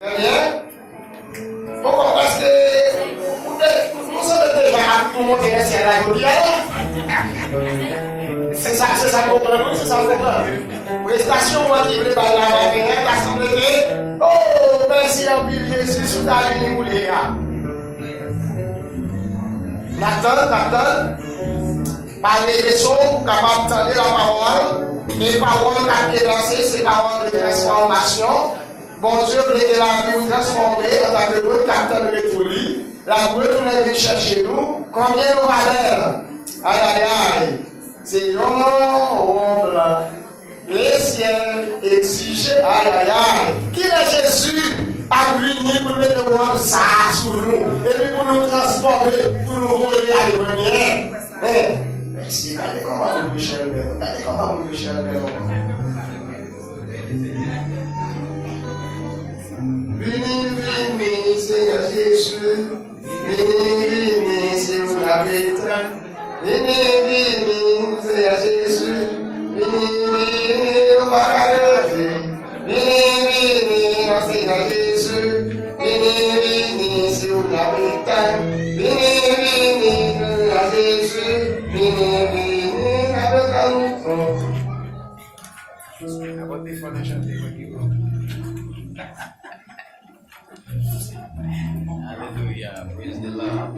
Bien. Pourquoi? Parce que vous savez déjà tout le monde est resté à la gaudière. C'est ça qu'on comprend, c'est ça qu'on comprend. Prestation, on va dire, la l'assemblée. Oh, merci à Jésus, sous ta ligne, vous les gars. Nathan, parler des choses, capable d'entendre la parole. Les paroles qui ont été lancées, c'est paroles de transformation. Bon Dieu, vous êtes là pour nous transformer en tant que nous, capteur de l'étoile. La brûle, vous venez chercher nous. Combien nous valeurs? Aïe, aïe, aïe. C'est long, les ciels exigent, aïe, aïe, aïe. Qui est Jésus a brûlé pour mettre ça sur nous? Et puis pour nous transformer, pour nous voler à l'évangelique. Merci, regardez comment vous Michel Bell. Regardez comment vous Michel Bell. Vini, Seigneur Jésus. Vini, c'est vous la pétra. Vini, Seigneur Jésus. Vini, on va relever. Vini, Seigneur Jésus. Vini, c'est vous la pétra. Vini, Seigneur Jésus. Vini, avec un mouton. Hallelujah, praise the Lord.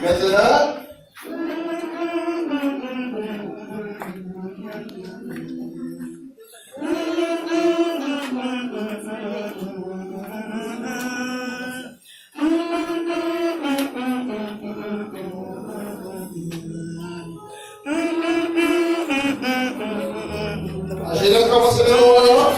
Maintenant, je vais commencer le moment.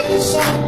bénédiction.